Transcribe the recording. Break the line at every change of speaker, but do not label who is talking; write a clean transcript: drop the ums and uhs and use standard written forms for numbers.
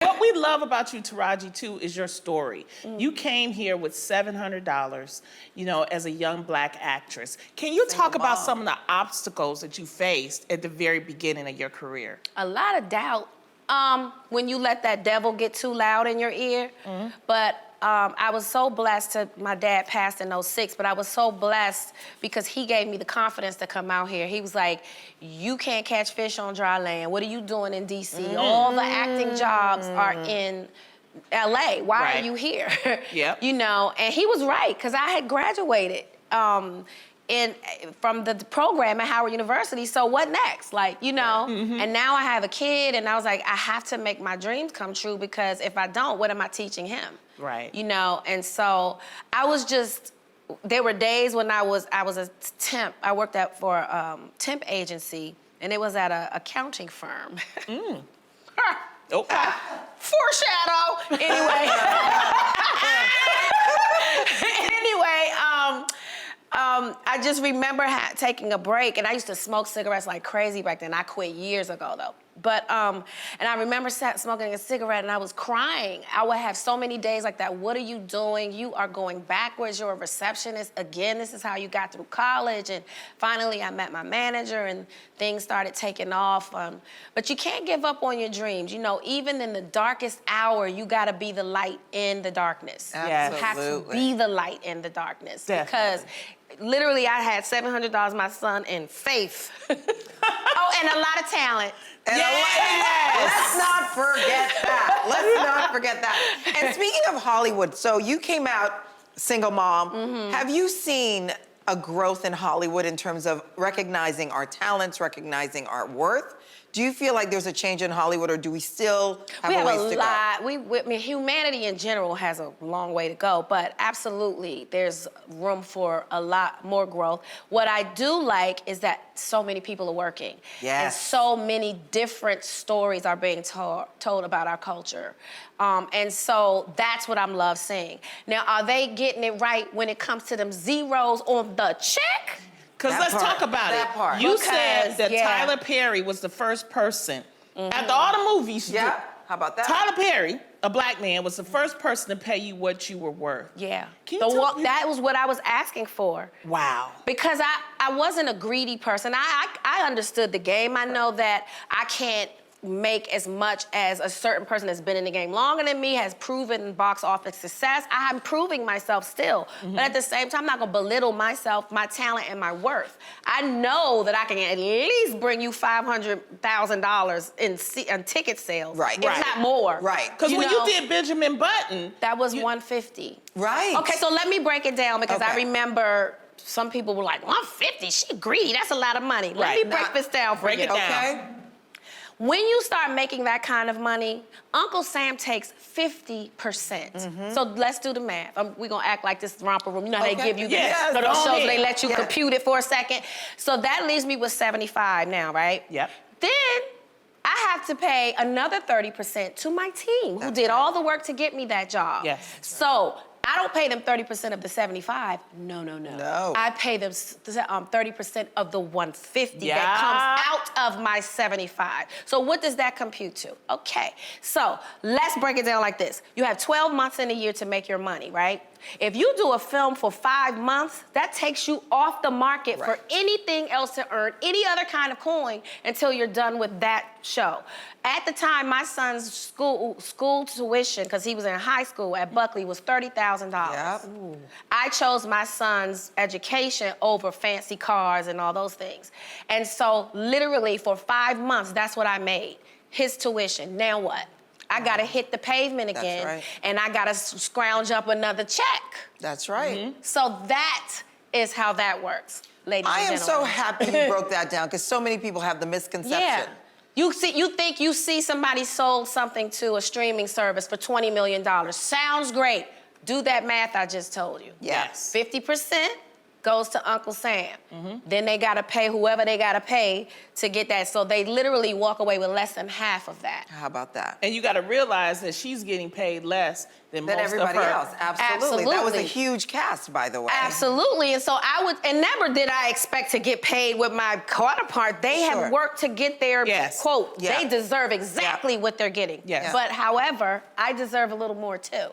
What we love about you, Taraji, too, is your story. You came here with $700, as a young Black actress. Can you talk about some of the obstacles that you faced at the very beginning of your career?
A lot of doubt. When you let that devil get too loud in your ear. But I was so blessed my dad passed in '06, but I was so blessed because he gave me the confidence to come out here. He was like, you can't catch fish on dry land. What are you doing in DC? All the acting jobs are in LA. Why are you here?
Yep.
And he was right, because I had graduated from the program at Howard University, so what next? And now I have a kid, and I was like, I have to make my dreams come true, because if I don't, what am I teaching him?
Right.
And so I was just, there were days when I was a temp. I worked for a temp agency, and it was at an accounting firm.
Okay.
Foreshadow. Anyway. I just remember taking a break, and I used to smoke cigarettes like crazy back then. I quit years ago, though. But, and I remember smoking a cigarette, and I was crying. I would have so many days like that. What are you doing? You are going backwards. You're a receptionist. Again, this is how you got through college. And finally, I met my manager, and things started taking off. But you can't give up on your dreams. Even in the darkest hour, you got to be the light in the darkness.
Absolutely.
You have to be the light in the darkness.
Definitely.
Because literally, I had $700, my son, in faith. And a lot of talent.
Let's not forget that. Let's not forget that. And speaking of Hollywood, so you came out single mom. Have you seen a growth in Hollywood in terms of recognizing our talents, recognizing our worth? Do you feel like there's a change in Hollywood, or do we still have a ways to go?
I mean, humanity in general has a long way to go, but absolutely, there's room for a lot more growth. What I do like is that so many people are working.
Yes.
And so many different stories are being told about our culture. And so that's what I'm love seeing. Now, are they getting it right when it comes to them zeros on the check?
Because let's talk about it.
Part.
You said that Tyler Perry was the first person, after all the movies you did,
How about that?
Tyler Perry, a Black man, was the first person to pay you what you were worth.
Yeah.
That
was what I was asking for.
Wow.
Because I wasn't a greedy person. I understood the game. I know that I can't make as much as a certain person that's been in the game longer than me, has proven box office success. I'm proving myself still. But at the same time, I'm not gonna belittle myself, my talent, and my worth. I know that I can at least bring you $500,000 in ticket sales.
Right.
If not more.
Right.
Because when you did Benjamin Button,
that was $150.
Right.
Okay, so let me break it down, because I remember some people were like, $150, she greedy, that's a lot of money. Let me break this down for you.
Break it down.
Okay.
When you start making that kind of money, Uncle Sam takes 50%. So let's do the math. We're gonna act like this romper room. You know how they give you those shows where they let you compute it for a second. So that leaves me with 75 now, right?
Yep.
Then I have to pay another 30% to my team, who did all the work to get me that job.
Yes.
So I don't pay them 30% of the 75. No. I pay them 30% of the 150 that comes out of my 75. So what does that compute to? Okay, so let's break it down like this. You have 12 months in a year to make your money, right? If you do a film for 5 months, that takes you off the market for anything else to earn any other kind of coin until you're done with that show. At the time, my son's school tuition, because he was in high school at Buckley, was $30,000.
Yep.
I chose my son's education over fancy cars and all those things. And so literally for 5 months, that's what I made. His tuition. Now what? I gotta hit the pavement again, and I gotta scrounge up another check.
That's right.
So that is how that works, ladies and gentlemen.
I am so happy you broke that down, because so many people have the misconception.
Yeah. You think you see somebody sold something to a streaming service for $20 million. Sounds great. Do that math I just told you.
Yes.
50% goes to Uncle Sam. Then they gotta pay whoever they gotta pay to get that. So they literally walk away with less than half of that.
How about that?
And you got to realize that she's getting paid less than most
everybody
of her.
else. Absolutely. That was a
Absolutely.
huge cast, by the way.
Absolutely, and so and never did I expect to get paid with my counterpart. They
Sure.
have worked to get their quote.
Yeah.
They deserve exactly what they're getting.
Yes.
But however, I deserve a little more too.